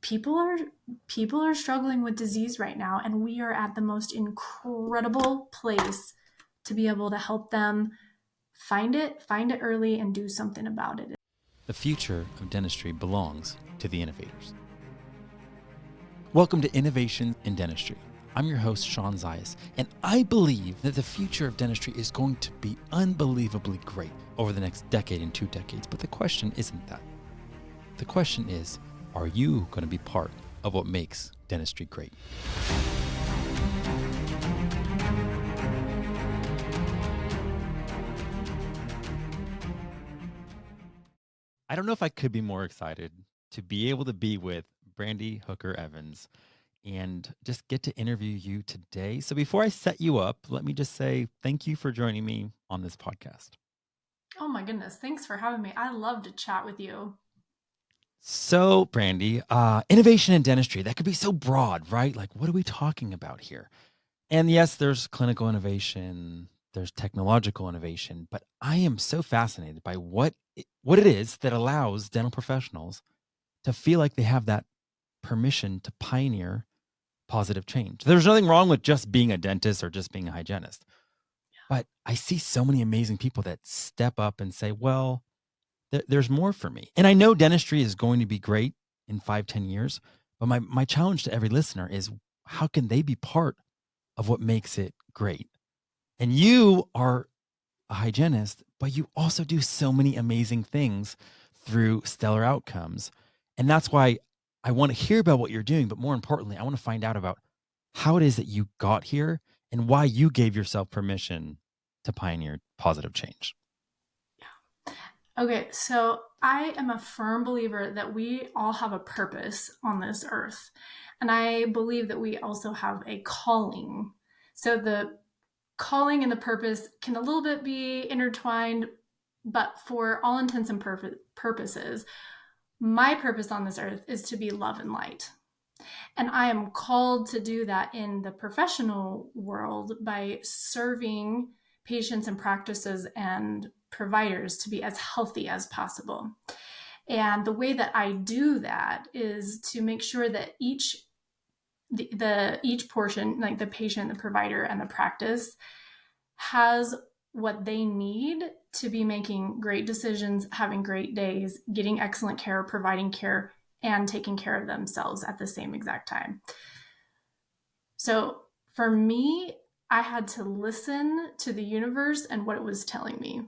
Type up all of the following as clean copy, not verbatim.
people are people are struggling with disease right now, and we are at the most incredible place to be able to help them find it early, and do something about it. The future of dentistry belongs to the innovators. Welcome to Innovation in Dentistry. I'm your host, Sean Zayas, and I believe that the future of dentistry is going to be unbelievably great over the next decade and 2 decades. But the question isn't that. The question is, are you going to be part of what makes dentistry great? I don't know if I could be more excited to be able to be with Brandi Hooker-Evans and just get to interview you today. So before I set you up, let me just say thank you for joining me on this podcast. Oh my goodness, thanks for having me. I love to chat with you. So, Brandi, innovation in dentistry, that could be so broad, right? Like, what are we talking about here? And yes, there's clinical innovation, there's technological innovation, but I am so fascinated by what it is that allows dental professionals to feel like they have that permission to pioneer positive change. There's nothing wrong with just being a dentist or just being a hygienist. But I see so many amazing people that step up and say, well, there's more for me. And I know dentistry is going to be great in 5-10 years, but my challenge to every listener is, how can they be part of what makes it great? And you are a hygienist, but you also do so many amazing things through Stellar Outcomes. And that's why I want to hear about what you're doing, but more importantly, I want to find out about how it is that you got here and why you gave yourself permission to pioneer positive change. Okay, so I am a firm believer that we all have a purpose on this earth. And I believe that we also have a calling. So the calling and the purpose can a little bit be intertwined, but for all intents and purposes, my purpose on this earth is to be love and light. And I am called to do that in the professional world by serving patients and practices and providers to be as healthy as possible. And the way that I do that is to make sure that each portion, like the patient, the provider, and the practice, has what they need to be making great decisions, having great days, getting excellent care, providing care, and taking care of themselves at the same exact time. So for me, I had to listen to the universe and what it was telling me.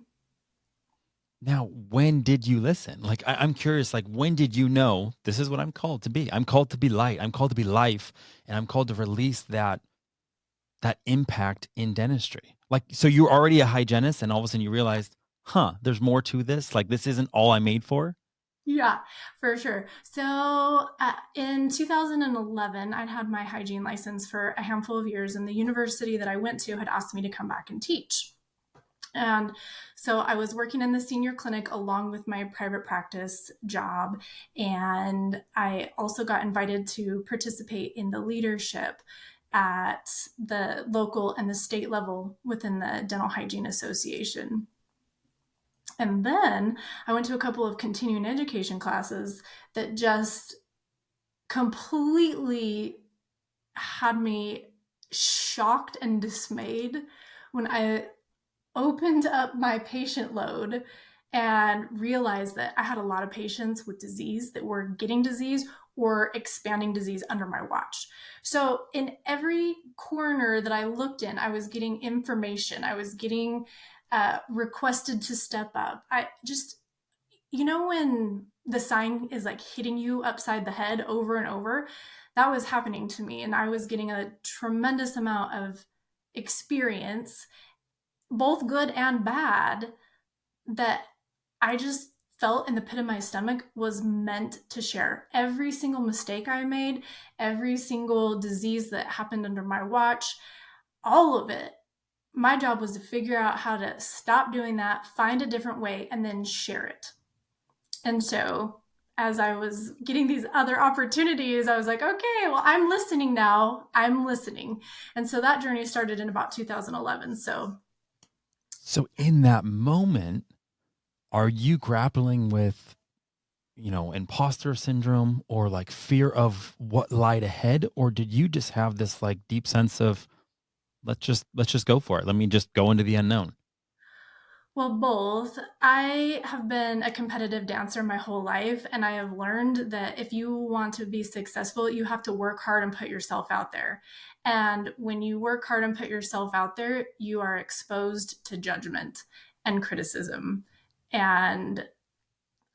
Now, when did you listen? Like, I'm curious, like, when did you know this is what I'm called to be? I'm called to be light. I'm called to be life. And I'm called to release that impact in dentistry. Like, so you're already a hygienist and all of a sudden you realized, there's more to this. Like, this isn't all I made for. Yeah, for sure. So in 2011, I'd had my hygiene license for a handful of years, and the university that I went to had asked me to come back and teach. And so I was working in the senior clinic along with my private practice job. And I also got invited to participate in the leadership at the local and the state level within the Dental Hygiene Association. And then I went to a couple of continuing education classes that just completely had me shocked and dismayed when I opened up my patient load and realized that I had a lot of patients with disease that were getting disease or expanding disease under my watch. So in every corner that I looked in, I was getting information. I was getting requested to step up. I just, when the sign is like hitting you upside the head over and over, that was happening to me. And I was getting a tremendous amount of experience, both good and bad, that I just felt in the pit of my stomach was meant to share. Every single mistake I made, every single disease that happened under my watch, all of it, my job was to figure out how to stop doing that, find a different way, and then share it. And so as I was getting these other opportunities, I was like, okay, well, I'm listening now. I'm listening. And so that journey started in about 2011. So in that moment, are you grappling with imposter syndrome or like fear of what lied ahead? Or did you just have this like deep sense of let's just go for it. Let me just go into the unknown. Well, both. I have been a competitive dancer my whole life, and I have learned that if you want to be successful, you have to work hard and put yourself out there. And when you work hard and put yourself out there, you are exposed to judgment and criticism. And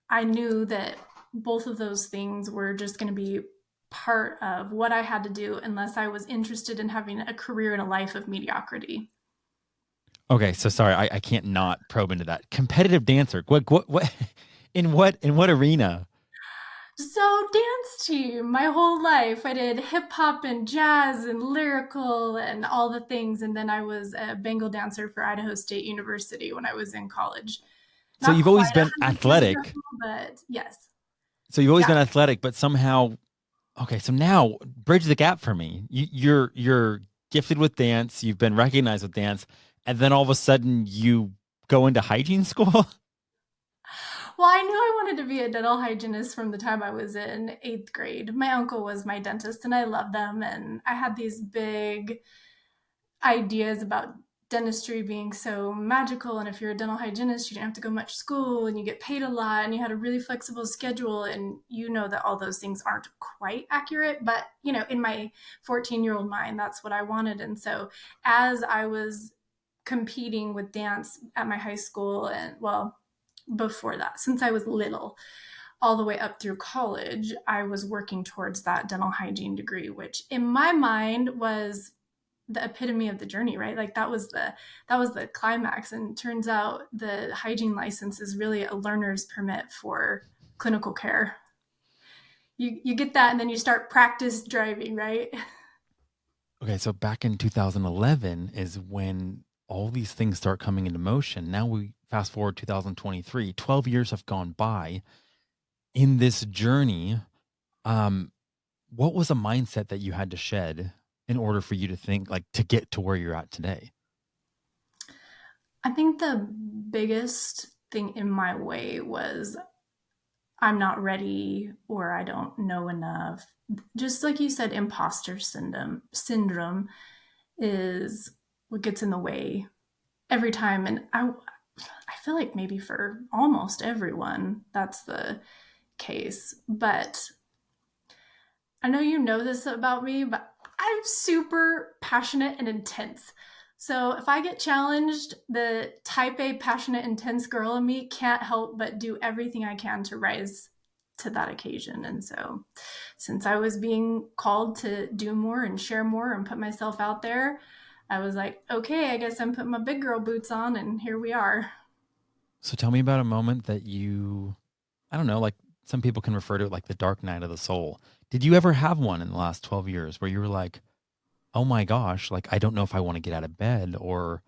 I knew that both of those things were just going to be part of what I had to do unless I was interested in having a career in a life of mediocrity. Okay, so sorry, I can't not probe into that. Competitive dancer. What in what arena? So, dance team, my whole life. I did hip hop and jazz and lyrical and all the things. And then I was a Bengal dancer for Idaho State University when I was in college. So Not you've quite always been 100% athletic. professional, but yes. So you've always Yeah. been athletic, but somehow okay, so now bridge the gap for me. You're gifted with dance, you've been recognized with dance, and then all of a sudden you go into hygiene school? Well, I knew I wanted to be a dental hygienist from the time I was in eighth grade. My uncle was my dentist and I loved them. And I had these big ideas about dentistry being so magical. And if you're a dental hygienist, you don't have to go much school and you get paid a lot and you had a really flexible schedule. And you know that all those things aren't quite accurate. But, in my 14-year-old mind, that's what I wanted. And so as I was competing with dance at my high school, and well, before that, since I was little, all the way up through college, I was working towards that dental hygiene degree, which in my mind was the epitome of the journey, right? Like that was the climax. And turns out the hygiene license is really a learner's permit for clinical care. You get that and then you start practice driving, right? Okay, so back in 2011 is when all these things start coming into motion. Now we fast forward 2023, 12 years have gone by in this journey. Um, what was a mindset that you had to shed in order for you to think like to get to where you're at today? I think the biggest thing in my way was I'm not ready or I don't know enough. Just like you said, imposter syndrome is what gets in the way every time. And I feel like maybe for almost everyone, that's the case. But I know you know this about me, but I'm super passionate and intense. So if I get challenged, the type A passionate, intense girl in me can't help but do everything I can to rise to that occasion. And so since I was being called to do more and share more and put myself out there, I was like, okay, I guess I'm putting my big girl boots on, and here we are. So tell me about a moment that you, I don't know, like some people can refer to it like the dark night of the soul. Did you ever have one in the last 12 years where you were like, oh my gosh, like I don't know if I want to get out of bed or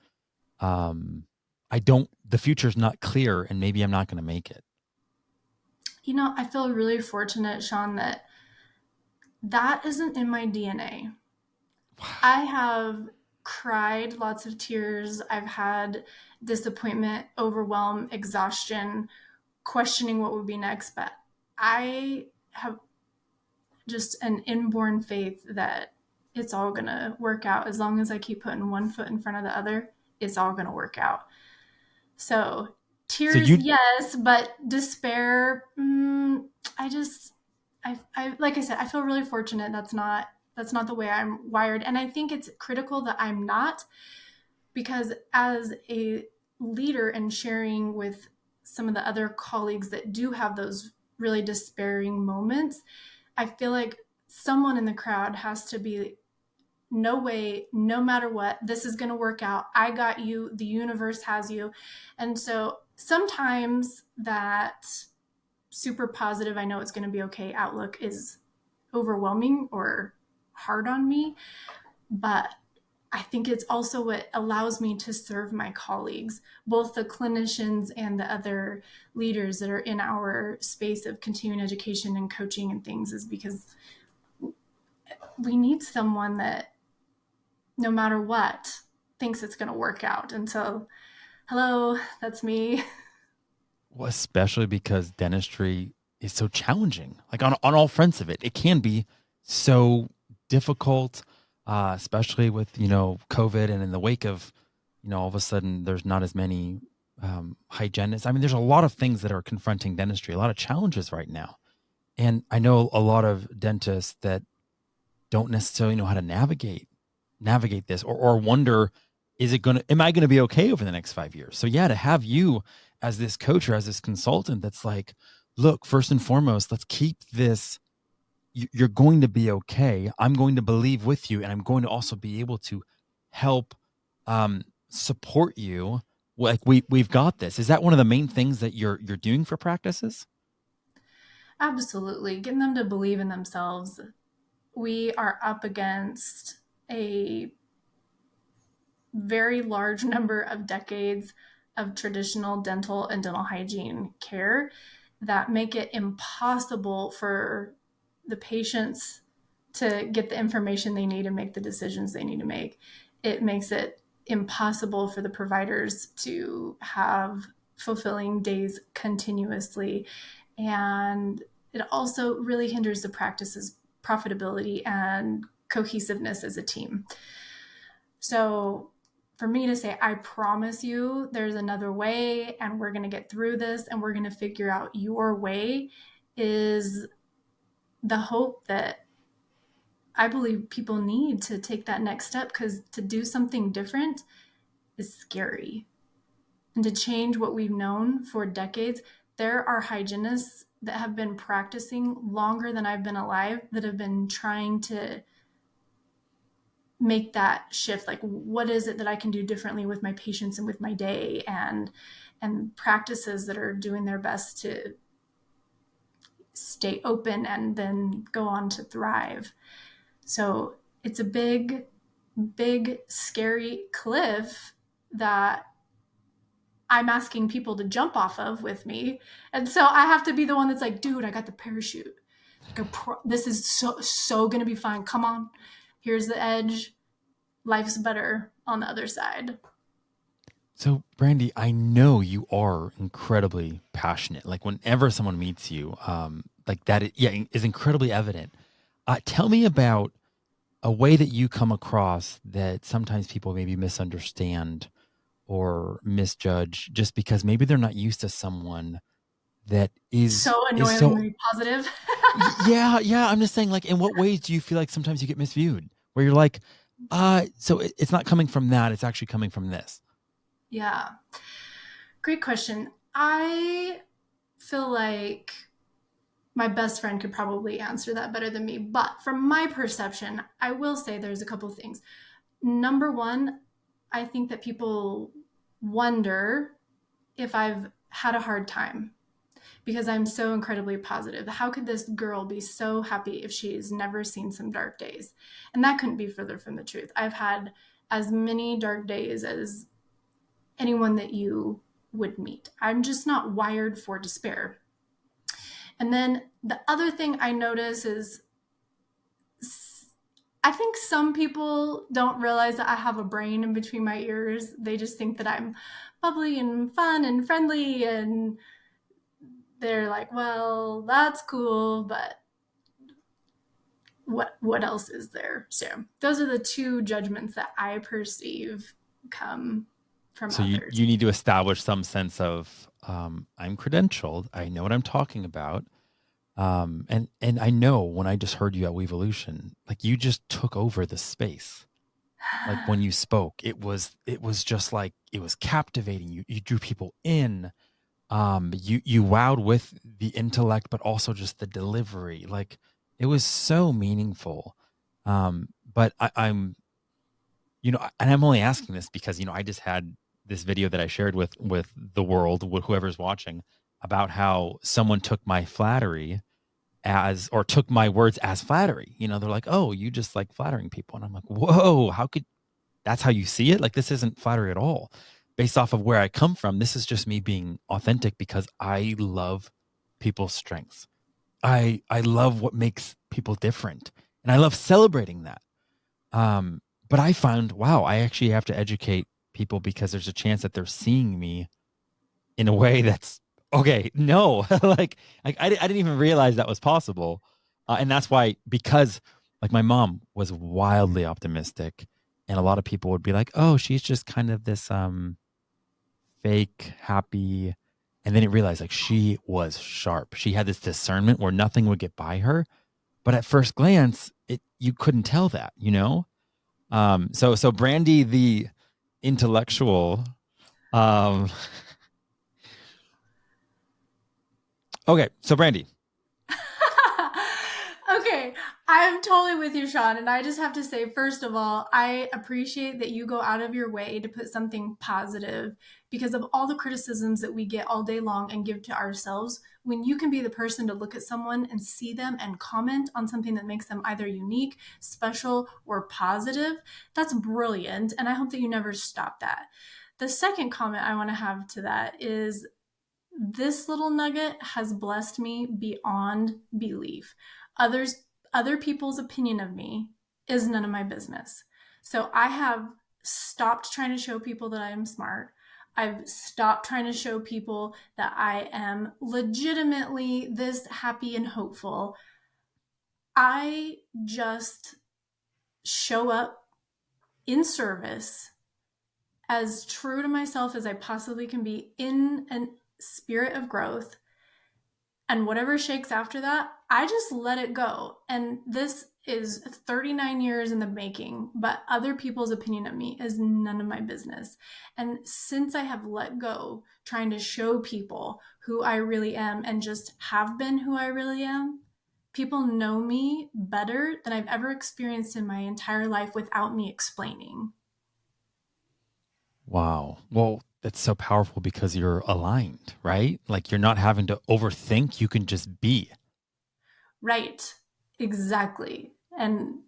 um I don't the future's not clear and maybe I'm not going to make it. I feel really fortunate, Sean, that that isn't in my DNA. Wow. I have cried lots of tears. I've had disappointment, overwhelm, exhaustion, questioning what would be next. But I have just an inborn faith that it's all going to work out as long as I keep putting one foot in front of the other. It's all going to work out. So, So tears, you yes, but despair, I just, like I said, I feel really fortunate. That's not the way I'm wired, and I think it's critical that I'm not, because as a leader and sharing with some of the other colleagues that do have those really despairing moments, I feel like someone in the crowd has to be, no way, no matter what, this is going to work out. I got you. The universe has you. And so sometimes that super positive, I know it's going to be okay outlook is overwhelming or hard on me. But I think it's also what allows me to serve my colleagues, both the clinicians and the other leaders that are in our space of continuing education and coaching and things, is because we need someone that, no matter what, thinks it's going to work out. And so, hello, that's me. Well, especially because dentistry is so challenging. Like on all fronts of it, it can be so difficult, especially with COVID, and in the wake of all of a sudden there's not as many hygienists. I mean, there's a lot of things that are confronting dentistry, a lot of challenges right now, and I know a lot of dentists that don't necessarily know how to navigate this, or wonder, am I going to be okay over the next 5 years? So yeah, to have you as this coach or as this consultant that's like, look, first and foremost, let's keep this. You're going to be okay. I'm going to believe with you, and I'm going to also be able to help support you. Like we've got this. Is that one of the main things that you're doing for practices? Absolutely. Getting them to believe in themselves. We are up against a very large number of decades of traditional dental and dental hygiene care that make it impossible for the patients to get the information they need and make the decisions they need to make. It makes it impossible for the providers to have fulfilling days continuously. And it also really hinders the practice's profitability and cohesiveness as a team. So for me to say, I promise you there's another way and we're going to get through this and we're going to figure out your way, is the hope that I believe people need to take that next step, because to do something different is scary. And to change what we've known for decades, there are hygienists that have been practicing longer than I've been alive that have been trying to make that shift. Like, what is it that I can do differently with my patients and with my day, and practices that are doing their best to stay open and then go on to thrive. So it's a big, big, scary cliff that I'm asking people to jump off of with me. And so I have to be the one that's like, dude, I got the parachute. This is so going to be fine. Come on. Here's the edge. Life's better on the other side. So, Brandi, I know you are incredibly passionate. Like whenever someone meets you, like that, is incredibly evident. Tell me about a way that you come across that sometimes people maybe misunderstand or misjudge, just because maybe they're not used to someone that is So so. annoyingly positive. Yeah, yeah. I'm just saying, like, in what ways do you feel like sometimes you get misviewed, where you're like, so it's not coming from that; it's actually coming from this. Yeah. Great question. I feel like my best friend could probably answer that better than me. But from my perception, I will say there's a couple of things. Number one, I think that people wonder if I've had a hard time because I'm so incredibly positive. How could this girl be so happy if she's never seen some dark days? And that couldn't be further from the truth. I've had as many dark days as anyone that you would meet. I'm just not wired for despair. And then the other thing I notice is I think some people don't realize that I have a brain in between my ears. They just think that I'm bubbly and fun and friendly, and they're like, well, that's cool, but what else is there? So those are the two judgments that I perceive come from So you others. you need to establish some sense of, I'm credentialed, I know what I'm talking about, and I know when I just heard you at Weevolution, like you just took over the space. Like when you spoke, it was just like it was captivating. You drew people in. You wowed with the intellect, but also just the delivery. Like it was so meaningful. But I'm and I'm only asking this because I just had this video that I shared with the world, with whoever's watching, about how someone took my flattery as, or took my words as flattery. They're like, "Oh, you just like flattering people," and I'm like, "Whoa, how could that's how you see it? Like this isn't flattery at all. Based off of where I come from, this is just me being authentic because I love people's strengths. I love what makes people different, and I love celebrating that." But I found, wow, I actually have to educate people because there's a chance that they're seeing me in a way that's Okay, no, like I didn't even realize that was possible, and that's why because like my mom was wildly optimistic, and a lot of people would be like, "Oh, she's just kind of this fake happy," and then it realized like she was sharp. She had this discernment where nothing would get by her, but at first glance, it you couldn't tell that, you know. So Brandy the intellectual. Um, okay, so Brandy, Okay, I'm totally with you, Sean. And I just have to say, first of all, I appreciate that you go out of your way to put something positive because of all the criticisms that we get all day long and give to ourselves. When you can be the person to look at someone and see them and comment on something that makes them either unique, special, or positive, that's brilliant. And I hope that you never stop that. The second comment I want to have to that is this little nugget has blessed me beyond belief. Others other people's opinion of me is none of my business. So I have stopped trying to show people that I am smart. I've stopped trying to show people that I am legitimately this happy and hopeful. I just show up in service as true to myself as I possibly can be in a spirit of growth, and whatever shakes after that, I just let it go. And this is 39 years in the making, but other people's opinion of me is none of my business. And since I have let go, trying to show people who I really am and just have been who I really am, people know me better than I've ever experienced in my entire life without me explaining. wow. Well, that's so powerful because you're aligned, right? Like you're not having to overthink. You can just be. Right. Exactly. And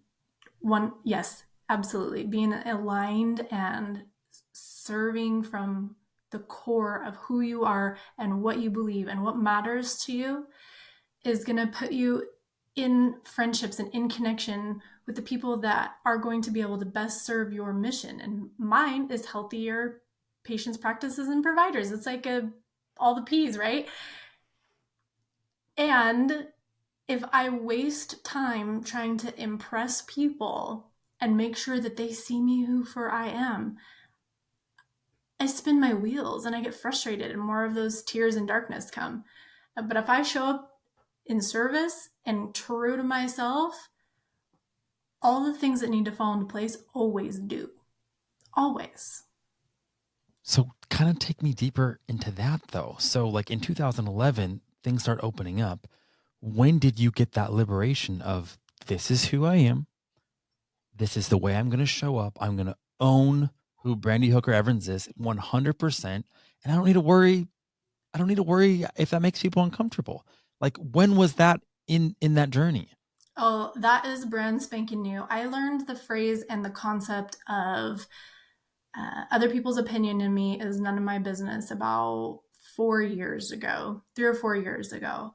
one, yes, absolutely. Being aligned and serving from the core of who you are and what you believe and what matters to you is going to put you in friendships and in connection with the people that are going to be able to best serve your mission. And mine is healthier patients, practices, and providers. It's like all the P's, right? And if I waste time trying to impress people and make sure that they see me who for I am, I spin my wheels and I get frustrated and more of those tears and darkness come. But if I show up in service and true to myself, all the things that need to fall into place always do. Always. So kind of take me deeper into that though. So like in 2011, things start opening up. When did you get that liberation of this is who I am? This is the way I'm going to show up. I'm going to own who Brandi Hooker Evans is 100%. And I don't need to worry. I don't need to worry if that makes people uncomfortable. Like when was that in that journey? Oh, that is brand spanking new. I learned the phrase and the concept of other people's opinion in me is none of my business about 4 years ago, 3 or 4 years ago.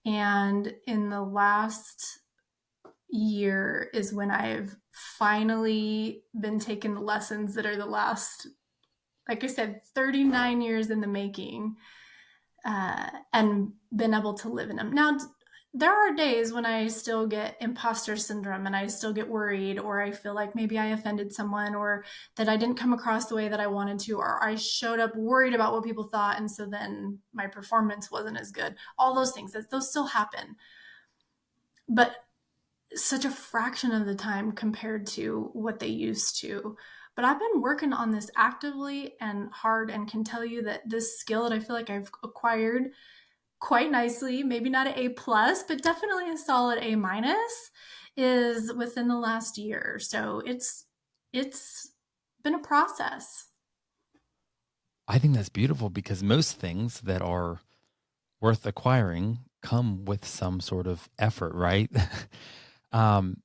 And in the last year is when I've finally been taking the lessons that are the last, like I said, 39 years in the making, and been able to live in them. Now, there are days when I still get imposter syndrome and I still get worried, or I feel like maybe I offended someone, or that I didn't come across the way that I wanted to, or I showed up worried about what people thought. And so then my performance wasn't as good. All those things, those still happen. But such a fraction of the time compared to what they used to. But I've been working on this actively and hard, and can tell you that this skill that I feel like I've acquired quite nicely, maybe not an A plus, but definitely a solid A minus, is within the last year. So it's been a process. I think that's beautiful because most things that are worth acquiring come with some sort of effort, right? um,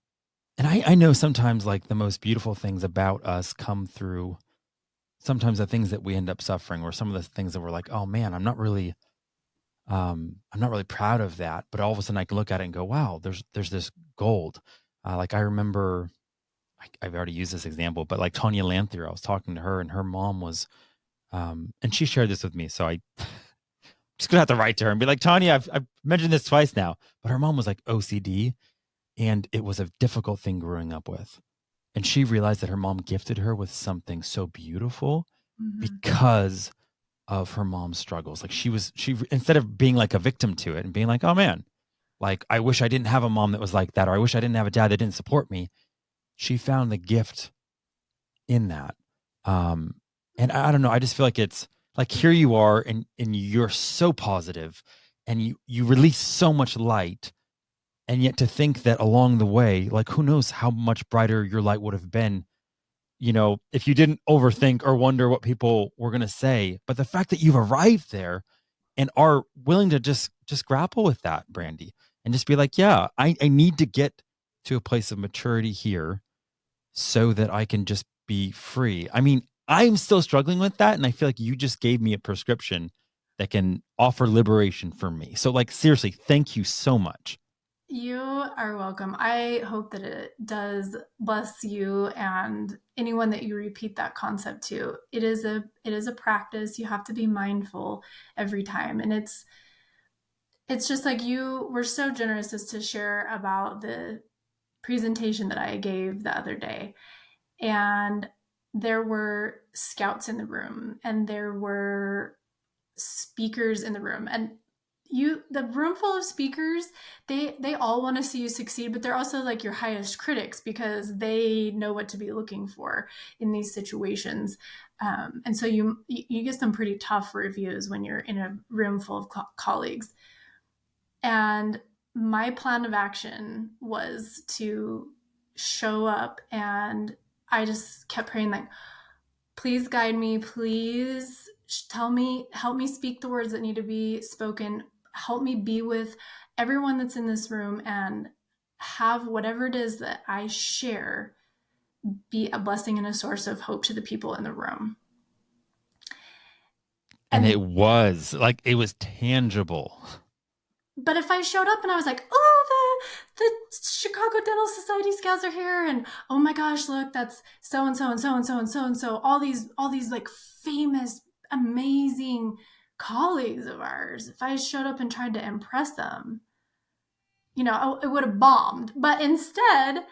and I know sometimes like the most beautiful things about us come through sometimes the things that we end up suffering or some of the things that we're like, oh man, I'm not really proud of that. But all of a sudden I can look at it and go, wow, there's this gold. Like I remember I've already used this example, but like Tanya Lanthier, I was talking to her and her mom was, and she shared this with me. So I just gonna have to write to her and be like, Tanya, I've mentioned this twice now, but her mom was like OCD, and it was a difficult thing growing up with. And she realized that her mom gifted her with something so beautiful Mm-hmm. because of her mom's struggles. Like she instead of being like a victim to it and being like, oh man, like I wish I didn't have a mom that was like that, or I wish I didn't have a dad that didn't support me. She found the gift in that. Um, and I don't know, I just feel like it's like here you are and you're so positive and you release so much light, and yet to think that along the way, like who knows how much brighter your light would have been, if you didn't overthink or wonder what people were going to say. But the fact that you've arrived there and are willing to just grapple with that, Brandi, and just be like, yeah, I need to get to a place of maturity here so that I can just be free. I mean, I'm still struggling with that, and I feel like you just gave me a prescription that can offer liberation for me. So like seriously, thank you so much. You are welcome. I hope that it does bless you and anyone that you repeat that concept to. It is a practice. You have to be mindful every time. And it's just like you were so generous as to share about the presentation that I gave the other day. And there were scouts in the room and there were speakers in the room, and the room full of speakers, they all want to see you succeed, but they're also like your highest critics because they know what to be looking for in these situations. And so you get some pretty tough reviews when you're in a room full of colleagues. And my plan of action was to show up, and I just kept praying like, please guide me, please tell me, help me speak the words that need to be spoken, help me be with everyone that's in this room and have whatever it is that I share be a blessing and a source of hope to the people in the room. And it And was like it was tangible. but if I showed up and I was like, oh, the Chicago Dental Society scouts are here, and oh my gosh, look, that's so and so and so and so and so and so, all these like famous, amazing colleagues of ours. If I showed up and tried to impress them, it would have bombed. But instead,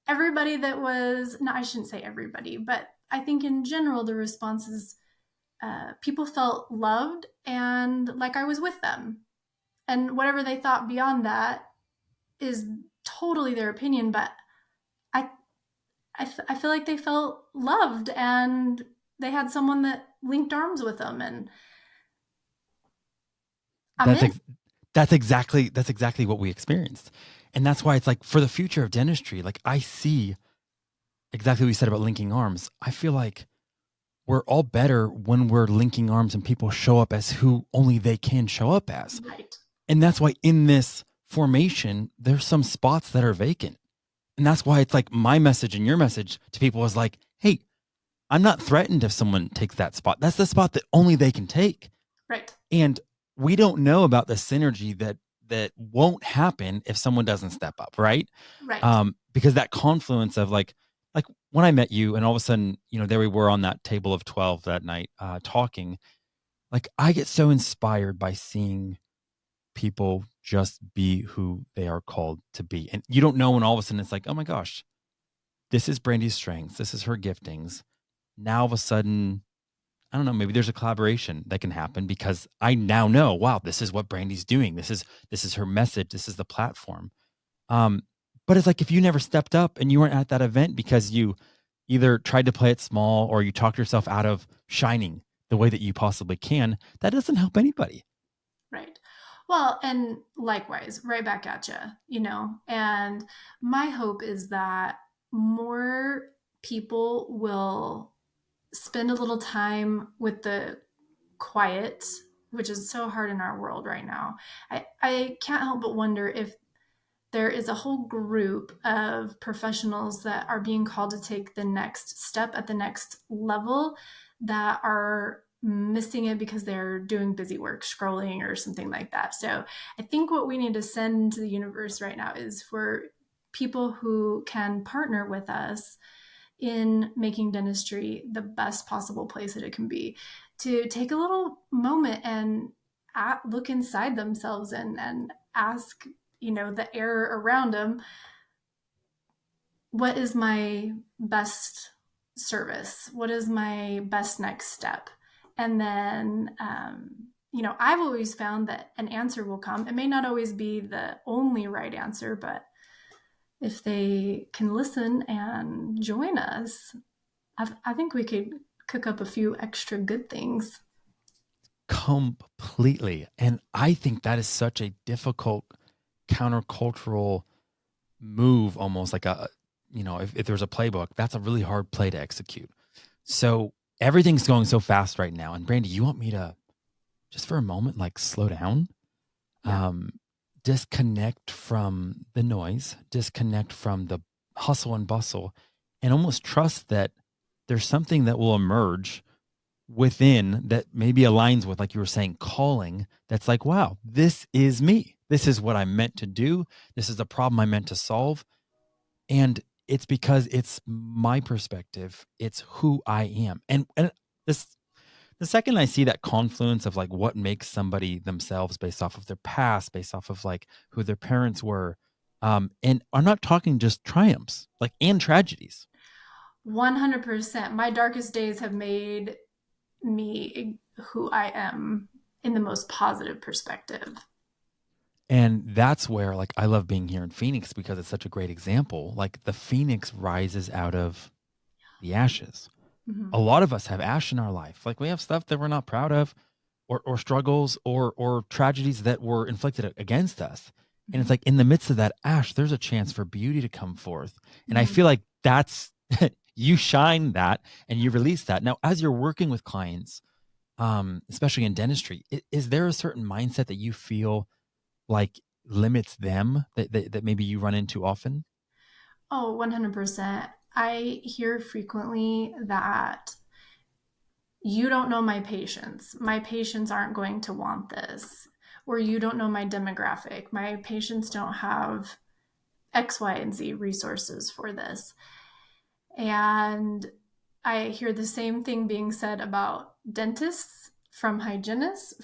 everybody that was, no, I shouldn't say everybody, but I think in general the responses, people felt loved and like I was with them, and whatever they thought beyond that is totally their opinion, but I, I feel like they felt loved and they had someone that linked arms with them, and I'm That's in. ex- that's exactly what we experienced. And that's why it's like for the future of dentistry, like I see exactly what you said about linking arms. I feel like we're all better when we're linking arms and people show up as who only they can show up as. Right. And that's why in this formation, there's some spots that are vacant. And that's why it's like my message and your message to people is like, hey, I'm not threatened if someone takes that spot. That's the spot that only they can take. Right. And we don't know about the synergy that won't happen if someone doesn't step up, right? Right. Because that confluence of like when I met you, and all of a sudden, there we were on that table of 12 that night, talking. Like I get so inspired by seeing people just be who they are called to be, and you don't know when all of a sudden it's like, oh my gosh, this is Brandi's strengths, this is her giftings. Now all of a sudden, I don't know, maybe there's a collaboration that can happen because I now know, wow, this is what Brandi's doing. This is her message. This is the platform. Um, but it's like if you never stepped up and you weren't at that event because you either tried to play it small or you talked yourself out of shining the way that you possibly can, that doesn't help anybody. Right. Well, and likewise, right back at you. And my hope is that more people will spend a little time with the quiet, which is so hard in our world right now. I can't help but wonder if there is a whole group of professionals that are being called to take the next step at the next level that are missing it because they're doing busy work, scrolling or something like that. So I think what we need to send to the universe right now is for people who can partner with us in making dentistry the best possible place that it can be, to take a little moment and look inside themselves and ask, the air around them, what is my best service? What is my best next step? And then, I've always found that an answer will come. It may not always be the only right answer, but if they can listen and join us, I think we could cook up a few extra good things. Completely. And I think that is such a difficult countercultural move, almost like if there's a playbook, that's a really hard play to execute. So everything's going so fast right now. And Brandi, you want me to just for a moment, like slow down, Yeah. um, disconnect from the noise, disconnect from the hustle and bustle, and almost trust that there's something that will emerge within that maybe aligns with, like you were saying, calling, that's like, wow, this is me. This is what I'm meant to do. This is the problem I'm meant to solve. And it's because it's my perspective. It's who I am. And this the second I see that confluence of like what makes somebody themselves based off of their past, based off of like who their parents were, and I'm not talking just triumphs, like and tragedies. 100%. My darkest days have made me who I am in the most positive perspective. And that's where like I love being here in Phoenix because it's such a great example. Like the Phoenix rises out of the ashes. Mm-hmm. A lot of us have ash in our life. Like we have stuff that we're not proud of, or struggles or tragedies that were inflicted against us. And it's Mm-hmm. like in the midst of that ash, there's a chance for beauty to come forth. And I Mm-hmm. feel like that's you shine that and you release that. Now, as you're working with clients, especially in dentistry, is there a certain mindset that you feel like limits them that maybe you run into often? Oh, 100%. I hear frequently that you don't know my patients. My patients aren't going to want this. Or you don't know my demographic. My patients don't have X, Y, and Z resources for this. And I hear the same thing being said about dentists, from hygienists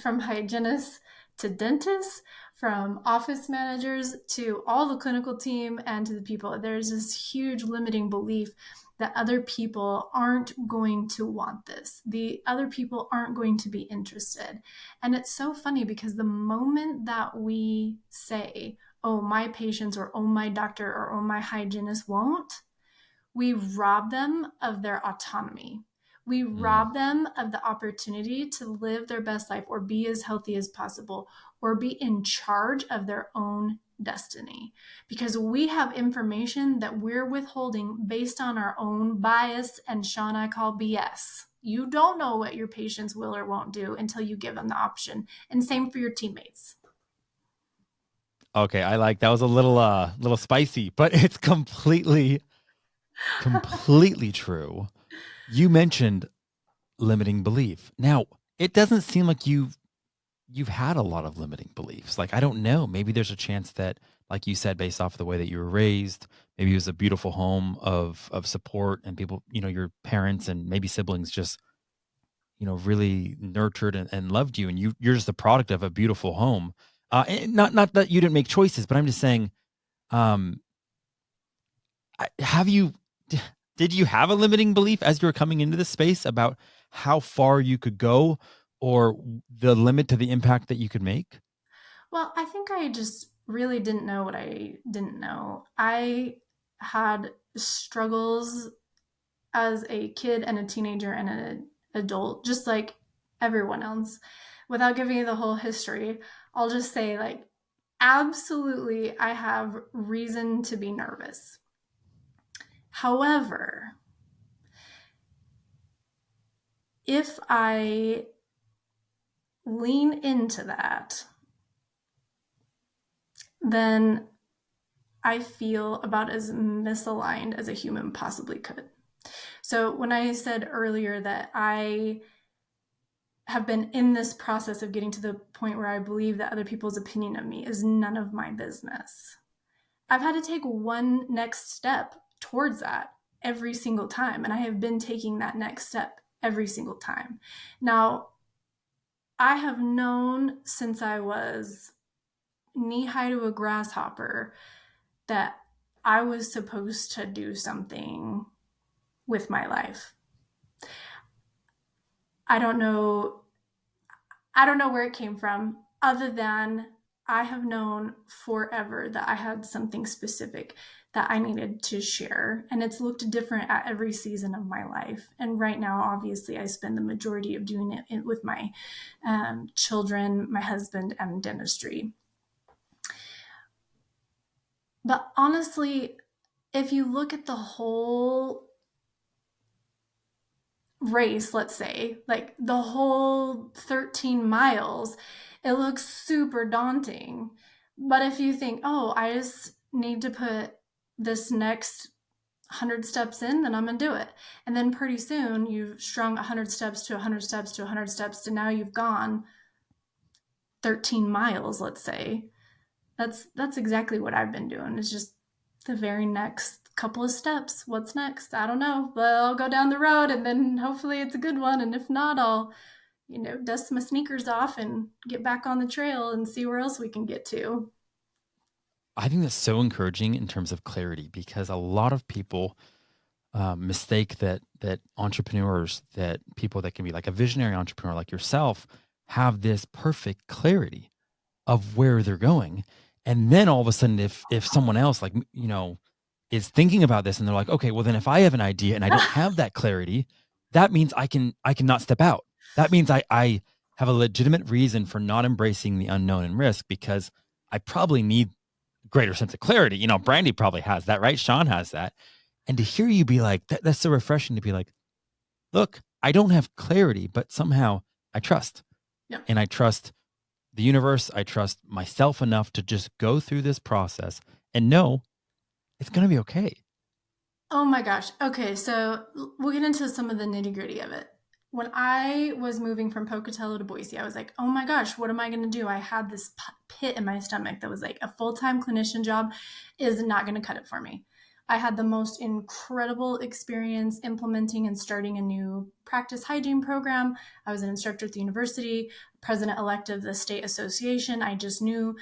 to dentists, from office managers to all the clinical team and to the people. There's this huge limiting belief that other people aren't going to want this. The other people aren't going to be interested. And it's so funny because the moment that we say, oh, my patients or oh, my doctor or oh, my hygienist won't, we rob them of their autonomy. We Mm, rob them of the opportunity to live their best life or be as healthy as possible or be in charge of their own destiny because we have information that we're withholding based on our own bias and Sean I call BS. You don't know what your patients will or won't do until you give them the option. And same for your teammates. okay, I like that was a little spicy, but it's completely true. You mentioned limiting belief. Now, it doesn't seem like you've had a lot of limiting beliefs. Like I don't know, maybe there's a chance that like you said based off of the way that you were raised, maybe it was a beautiful home of support and people, your parents and maybe siblings just, really nurtured and loved you and you're just the product of a beautiful home. And not that you didn't make choices, but I'm just saying um have you did you have a limiting belief as you were coming into this space about how far you could go or the limit to the impact that you could make? Well, I think I just really didn't know what I didn't know. I had struggles as a kid and a teenager and an adult, just like everyone else. Without giving you the whole history, I'll just say, like, absolutely, I have reason to be nervous. However, if I lean into that, then I feel about as misaligned as a human possibly could. So, when I said earlier that I have been in this process of getting to the point where I believe that other people's opinion of me is none of my business, I've had to take one next step towards that every single time. And I have been taking that next step every single time. Now, I have known since I was knee high to a grasshopper that I was supposed to do something with my life. I don't know I don't know where it came from other than I have known forever that I had something specific that I needed to share. And it's looked different at every season of my life. And right now, obviously, I spend the majority of doing it with my children, my husband, and dentistry. But honestly, if you look at the whole race, let's say, like the whole 13 miles, it looks super daunting. But if you think, oh, I just need to put this next 100 steps in, then I'm going to do it. And then pretty soon you've strung 100 steps to 100 steps to 100 steps to now you've gone 13 miles, let's say. That's exactly what I've been doing. It's just the very next couple of steps. What's next? I don't know. But I'll go down the road and then hopefully it's a good one. And if not, I'll, dust my sneakers off and get back on the trail and see where else we can get to. I think that's so encouraging in terms of clarity, because a lot of people mistake that entrepreneurs, that people that can be like a visionary entrepreneur like yourself, have this perfect clarity of where they're going. And then all of a sudden, if someone else, like, is thinking about this and they're like, okay, well then if I have an idea and I don't have that clarity, that means I cannot step out. That means I have a legitimate reason for not embracing the unknown and risk, because I probably need greater sense of clarity. Brandi probably has that, right? Sean has that. And to hear you be like, that's so refreshing, to be like, look, I don't have clarity, but somehow I trust. Yeah. And I trust the universe. I trust myself enough to just go through this process and know it's going to be okay. Oh my gosh. Okay, so we'll get into some of the nitty gritty of it. When I was moving from Pocatello to Boise, I was like, oh my gosh, what am I going to do? I had this pit in my stomach that was like a full time clinician job is not going to cut it for me. I had the most incredible experience implementing and starting a new practice hygiene program. I was an instructor at the university, president elect of the state association. I just knew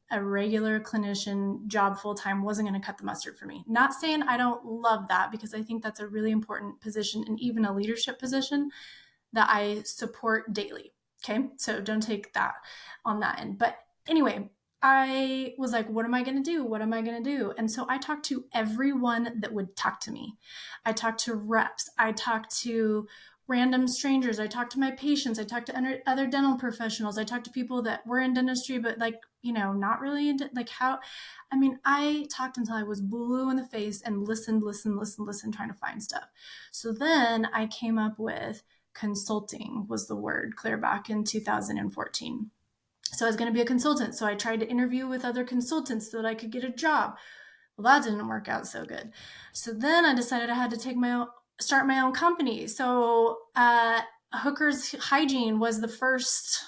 a regular clinician job full time wasn't going to cut the mustard for me. Not saying I don't love that, because I think that's a really important position and even a leadership position that I support daily. Okay, so don't take that on that end. But anyway, I was like, what am I going to do? What am I going to do? And so I talked to everyone that would talk to me. I talked to reps. I talked to random strangers. I talked to my patients. I talked to other dental professionals. I talked to people that were in dentistry, but like, not really into like how, I mean, I talked until I was blue in the face and listened, trying to find stuff. So then I came up with consulting was the word clear back in 2014. So I was going to be a consultant. So I tried to interview with other consultants so that I could get a job. Well, that didn't work out so good. So then I decided I had to start my own company. So Hooker's Hygiene was the first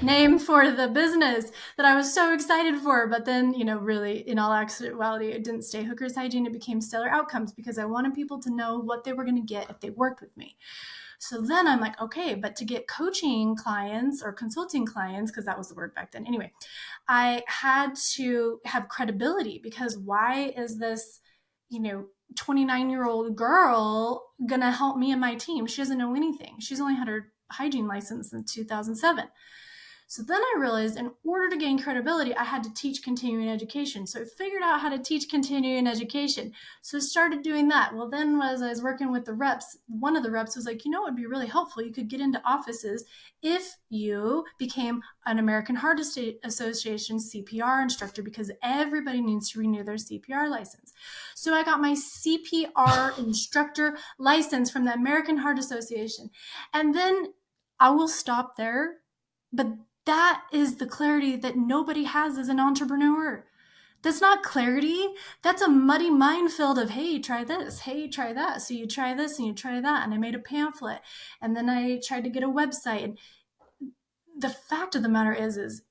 name for the business that I was so excited for. But then, really, in all actuality, it didn't stay Hooker's Hygiene. It became Stellar Outcomes, because I wanted people to know what they were going to get if they worked with me. So then I'm like, okay, but to get coaching clients or consulting clients, because that was the word back then. Anyway, I had to have credibility, because why is this, 29-year-old girl going to help me and my team? She doesn't know anything. She's only had her hygiene license in 2007. So then I realized in order to gain credibility, I had to teach continuing education. So I figured out how to teach continuing education. So I started doing that. Well, then as I was working with the reps, one of the reps was like, it would be really helpful. You could get into offices if you became an American Heart Association CPR instructor, because everybody needs to renew their CPR license. So I got my CPR instructor license from the American Heart Association. And then I will stop there. But that is the clarity that nobody has as an entrepreneur. That's not clarity. That's a muddy minefield of, hey, try this, hey, try that. So you try this and you try that. And I made a pamphlet. And then I tried to get a website. And the fact of the matter is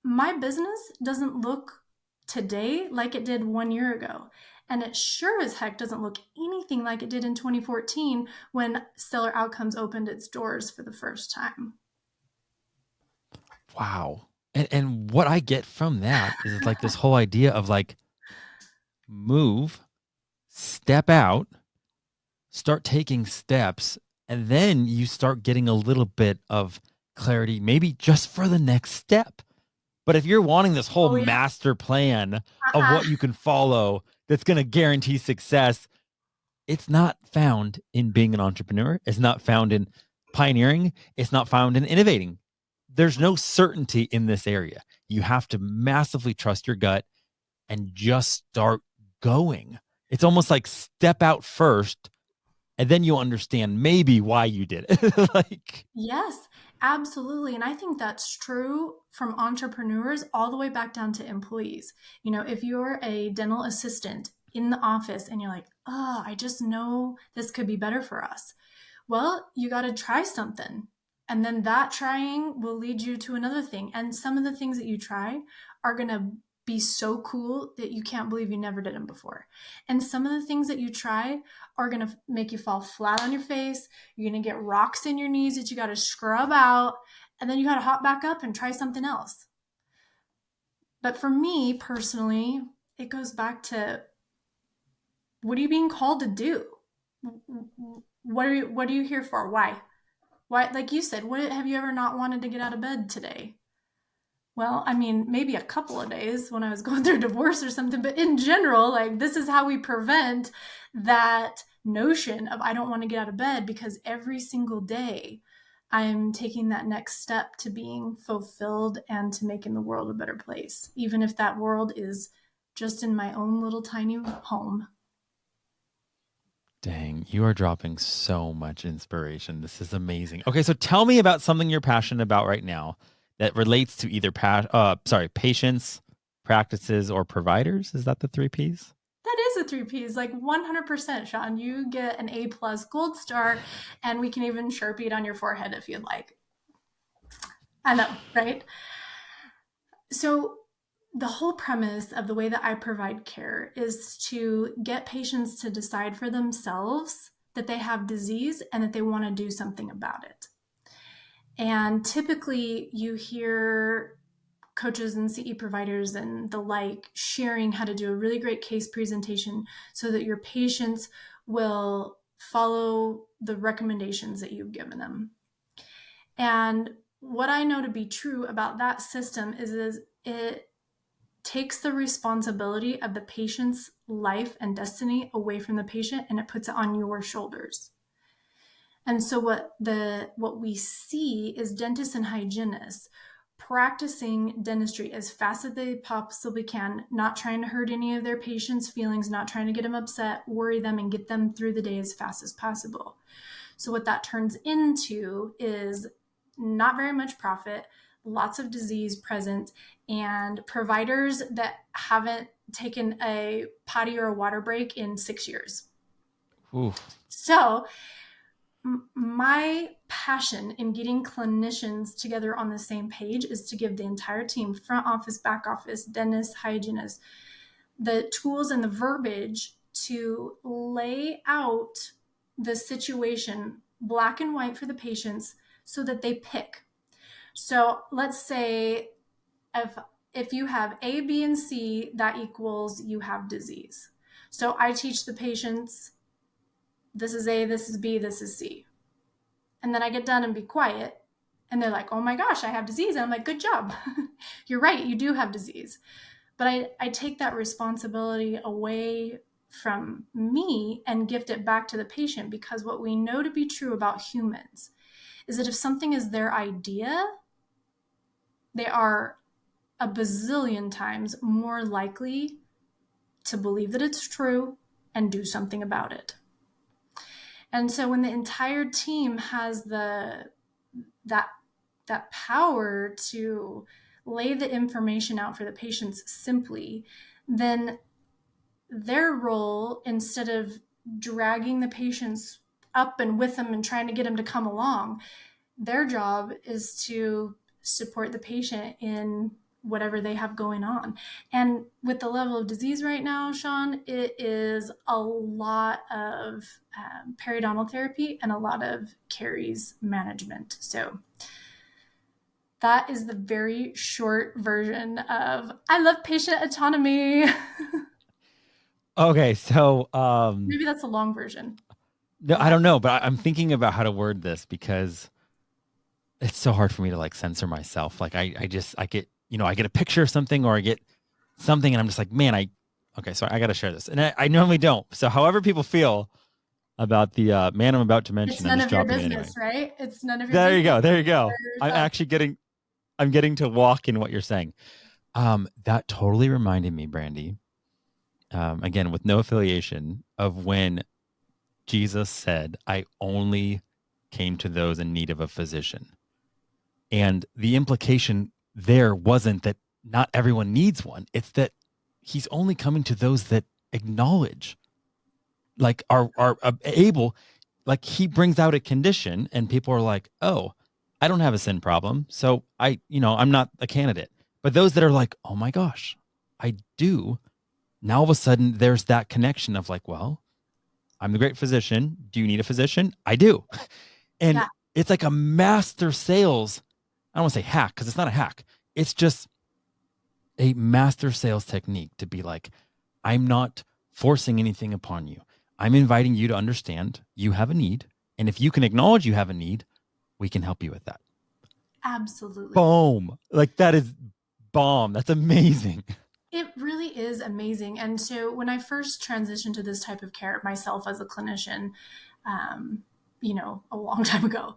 my business doesn't look today like it did 1 year ago. And it sure as heck doesn't look anything like it did in 2014 when Stellar Outcomes opened its doors for the first time. Wow. And what I get from that is like this whole idea of like move, step out, start taking steps, and then you start getting a little bit of clarity, maybe just for the next step. But if you're wanting this whole Oh, yeah. master plan of Uh-uh. what you can follow that's going to guarantee success, it's not found in being an entrepreneur. It's not found in pioneering. It's not found in innovating. There's no certainty in this area. You have to massively trust your gut and just start going. It's almost like step out first and then you'll understand maybe why you did it. Like, Yes, absolutely. And I think that's true from entrepreneurs all the way back down to employees. You know, if you're a dental assistant in the office and you're like, oh, I just know this could be better for us. Well, you got to try something. And then that trying will lead you to another thing. And some of the things that you try are going to be so cool that you can't believe you never did them before. And some of the things that you try are going to make you fall flat on your face. You're going to get rocks in your knees that you got to scrub out. And then you got to hop back up and try something else. But for me personally, it goes back to what are you being called to do? What are you here for? Why, like you said, what have you ever not wanted to get out of bed today? Well, I mean, maybe a couple of days when I was going through divorce or something, but in general, like this is how we prevent that notion of I don't want to get out of bed, because every single day I'm taking that next step to being fulfilled and to making the world a better place, even if that world is just in my own little tiny home. dang, you are dropping so much inspiration. This is amazing. Okay, so tell me about something you're passionate about right now that relates to either patients, practices, or providers. Is that the three P's? That is a three P's, like 100%, Sean. You get an A plus gold star, and we can even Sharpie it on your forehead if you'd like. I know, right? So, the whole premise of the way that I provide care is to get patients to decide for themselves that they have disease and that they want to do something about it. And typically, you hear coaches and CE providers and the like sharing how to do a really great case presentation so that your patients will follow the recommendations that you've given them. And what I know to be true about that system is it takes the responsibility of the patient's life and destiny away from the patient, and it puts it on your shoulders. And so what we see is dentists and hygienists practicing dentistry as fast as they possibly can, not trying to hurt any of their patients' feelings, not trying to get them upset, worry them, and get them through the day as fast as possible. So what that turns into is not very much profit, lots of disease present, and providers that haven't taken a potty or a water break in 6 years. Oof. So my passion in getting clinicians together on the same page is to give the entire team, front office, back office, dentists, hygienists, the tools and the verbiage to lay out the situation black and white for the patients so that they pick. So let's say if if you have A, B, and C, that equals you have disease. So I teach the patients this is A, this is B, this is C. And then I get done and be quiet. And they're like, oh my gosh, I have disease. And I'm like, good job. You're right, you do have disease. But I take that responsibility away from me and gift it back to the patient, because what we know to be true about humans is that if something is their idea, they are a bazillion times more likely to believe that it's true and do something about it. And so when the entire team has that that power to lay the information out for the patients simply, then their role, instead of dragging the patients up and with them and trying to get them to come along, their job is to support the patient in whatever they have going on. And with the level of disease right now, Sean, it is a lot of periodontal therapy and a lot of caries management. So that is the very short version of I love patient autonomy. Okay, so Maybe that's a long version. no, I'll I have don't know, but I'm thinking about how to word this because it's so hard for me to like censor myself. Like I get, I get a picture of something or I get something and I'm just like, man, okay, so I got to share this. And I normally don't. So however people feel about the man I'm about to it's mention, I'm none just of your dropping it anyway. business, right? It's none of your There you business. go. There you go. There's I'm a actually I'm getting to walk in what you're saying. That totally reminded me, Brandi, again, with no affiliation, of when Jesus said, I only came to those in need of a physician. And the implication there wasn't that not everyone needs one. It's that he's only coming to those that acknowledge, like are able, like he brings out a condition and people are like, oh, I don't have a sin problem. So I'm not a candidate. But those that are like, oh my gosh, I do. Now all of a sudden there's that connection of like, well, I'm the great physician. Do you need a physician? I do. And yeah, it's like a master sales. I don't want to say hack because it's not a hack. It's just a master sales technique to be like, I'm not forcing anything upon you. I'm inviting you to understand you have a need. And if you can acknowledge you have a need, we can help you with that. absolutely. Boom. Like that is bomb. That's amazing. It really is amazing. And so when I first transitioned to this type of care myself as a clinician, um, a long time ago,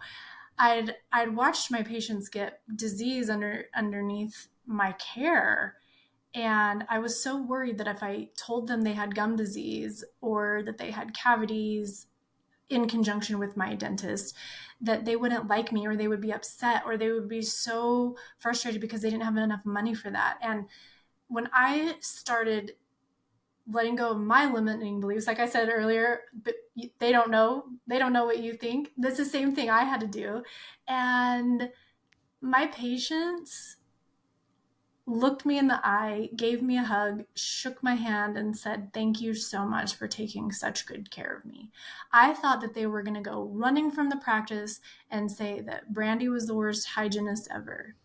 I'd watched my patients get disease underneath my care. And I was so worried that if I told them they had gum disease or that they had cavities in conjunction with my dentist, that they wouldn't like me or they would be upset or they would be so frustrated because they didn't have enough money for that. And when I started letting go of my limiting beliefs, like I said earlier, but they don't know what you think. That's the same thing I had to do. And my patients looked me in the eye, gave me a hug, shook my hand, and said, "Thank you so much for taking such good care of me." I thought that they were going to go running from the practice and say that Brandi was the worst hygienist ever.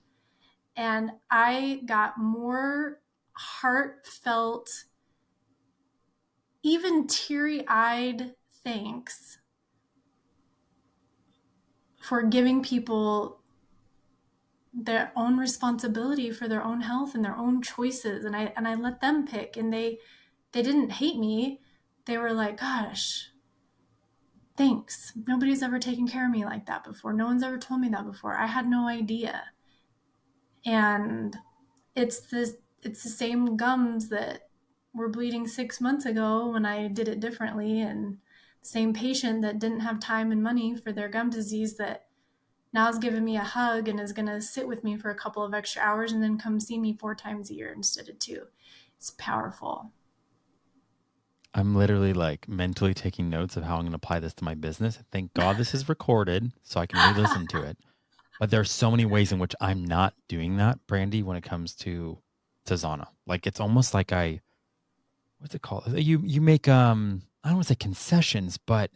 And I got more heartfelt, even teary eyed thanks for giving people their own responsibility for their own health and their own choices. And I let them pick, and they didn't hate me. They were like, "Gosh, thanks. Nobody's ever taken care of me like that before. No one's ever told me that before. I had no idea." And it's the same gums that were bleeding 6 months ago when I did it differently, and same patient that didn't have time and money for their gum disease that now is giving me a hug and is going to sit with me for a couple of extra hours and then come see me 4 times a year instead of two. It's powerful. I'm literally like mentally taking notes of how I'm going to apply this to my business. Thank God this is recorded so I can re-listen to it. But there's so many ways in which I'm not doing that, Brandi, when it comes to Zana. Like it's almost like what's it called? You make I don't want to say concessions, but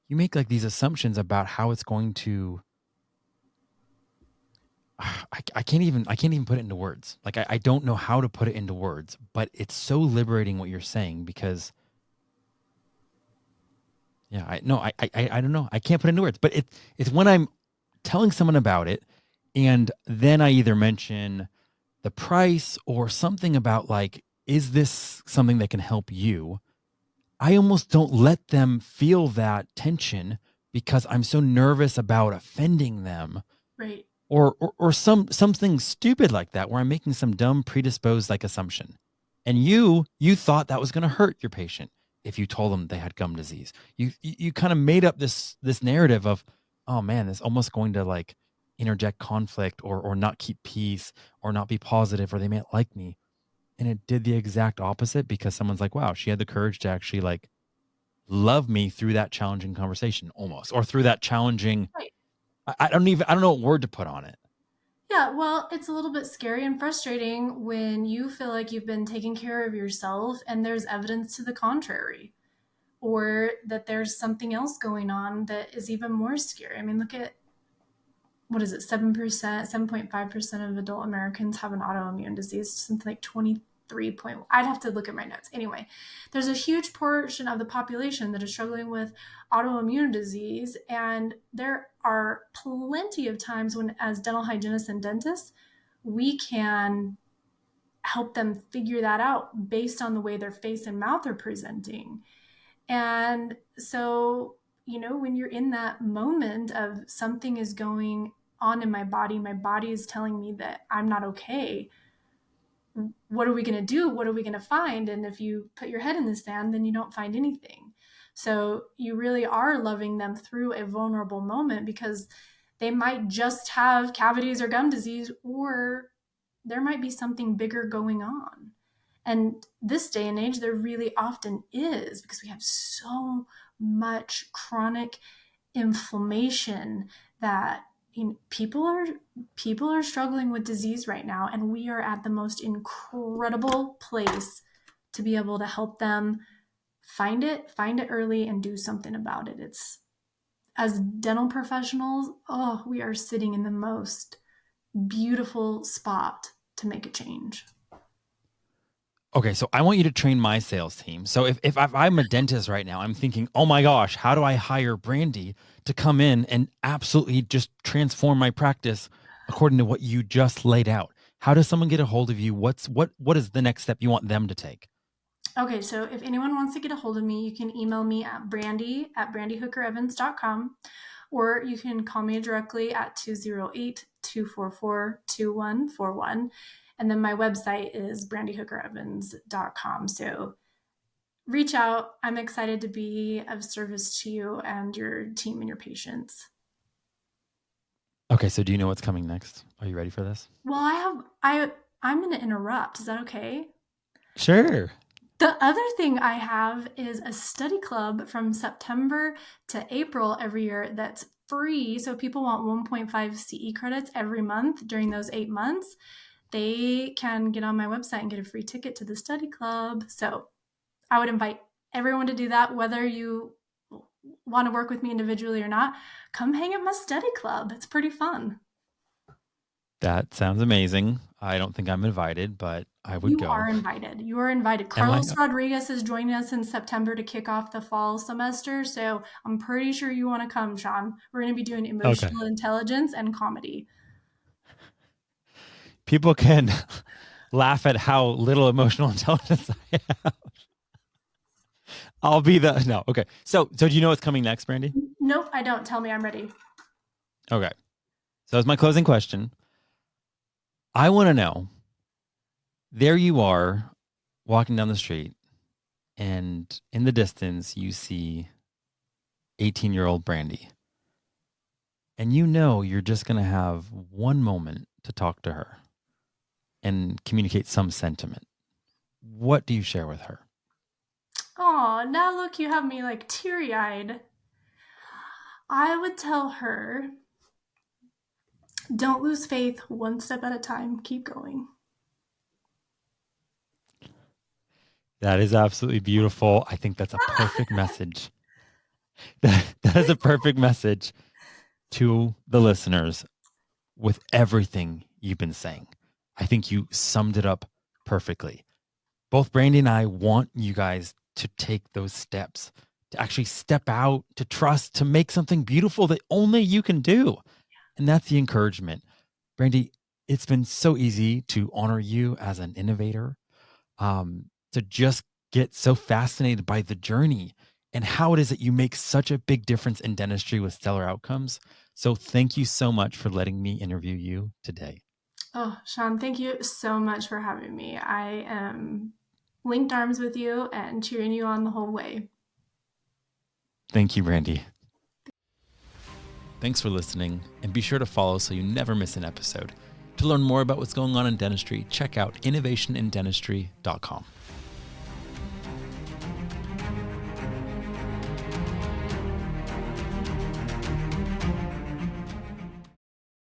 you make like these assumptions about how it's going to I can't even put it into words. Like I don't know how to put it into words, but it's so liberating what you're saying because yeah, I don't know. I can't put it into words, but it's when I'm telling someone about it and then I either mention the price or something about like, is this something that can help you? I almost don't let them feel that tension because I'm so nervous about offending them Right. or something stupid like that where I'm making some dumb predisposed like assumption. And you thought that was going to hurt your patient if you told them they had gum disease. You kind of made up this narrative of, oh man, it's almost going to like interject conflict or not keep peace or not be positive or they may not like me. And it did the exact opposite because someone's like, wow, she had the courage to actually like love me through that challenging conversation almost or through that challenging Right. I don't know what word to put on it. Yeah, well, it's a little bit scary and frustrating when you feel like you've been taking care of yourself and there's evidence to the contrary, or that there's something else going on that is even more scary. I mean, look at, what is it, 7%, 7.5% of adult Americans have an autoimmune disease, something like 23 point. I'd have to look at my notes. Anyway, there's a huge portion of the population that is struggling with autoimmune disease. And there are plenty of times when, as dental hygienists and dentists, we can help them figure that out based on the way their face and mouth are presenting. And so, when you're in that moment of something is going on in my body is telling me that I'm not okay. What are we going to do? What are we going to find? And if you put your head in the sand, then you don't find anything. So you really are loving them through a vulnerable moment, because they might just have cavities or gum disease, or there might be something bigger going on. And this day and age, there really often is, because we have so much chronic inflammation that people are struggling with disease right now, and we are at the most incredible place to be able to help them find it early and do something about it. It's, as dental professionals, we are sitting in the most beautiful spot to make a change. Okay, so I want you to train my sales team. So if I'm a dentist right now, I'm thinking, oh my gosh, how do I hire Brandi to come in and absolutely just transform my practice according to what you just laid out? How does someone get a hold of you? What is the next step you want them to take? Okay, so if anyone wants to get a hold of me, you can email me at brandihookerevans.com, or you can call me directly at 208-244-2141. And then my website is brandihookerevans.com. So reach out. I'm excited to be of service to you and your team and your patients. Okay, so do you know what's coming next? Are you ready for this? Well, I'm going to interrupt. Is that okay? Sure. The other thing I have is a study club from September to April every year that's free. So if people want 1.5 CE credits every month during those 8 months, they can get on my website and get a free ticket to the study club. So I would invite everyone to do that, whether you want to work with me individually or not. Come hang at my study club. It's pretty fun. That sounds amazing. I don't think I'm invited, but I would You go. are invited. You are invited. Am I? Carlos Rodriguez is joining us in September to kick off the fall semester. So I'm pretty sure you want to come, Sean. We're going to be doing Okay. emotional intelligence and comedy. People can laugh at how little emotional intelligence I have. I'll be the no. Okay. So do you know what's coming next, Brandi? Nope, I don't. Tell me, I'm ready. Okay. So as my closing question, I want to know, there you are walking down the street, and in the distance you see 18-year-old Brandi. And you know you're just going to have one moment to talk to her and communicate some sentiment. What do you share with her? Oh, now look, you have me like teary-eyed. I would tell her, don't lose faith, one step at a time. Keep going. That is absolutely beautiful. I think that's a perfect message. That is a perfect message to the listeners with everything you've been saying. I think you summed it up perfectly. Both Brandi and I want you guys to take those steps, to actually step out, to trust, to make something beautiful that only you can do. And that's the encouragement. Brandi, it's been so easy to honor you as an innovator, to just get so fascinated by the journey and how it is that you make such a big difference in dentistry with Stellar Outcomes. So thank you so much for letting me interview you today. Oh, Sean, thank you so much for having me. I am linked arms with you and cheering you on the whole way. Thank you, Brandi. Thanks for listening, and be sure to follow so you never miss an episode. To learn more about what's going on in dentistry, check out innovationindentistry.com.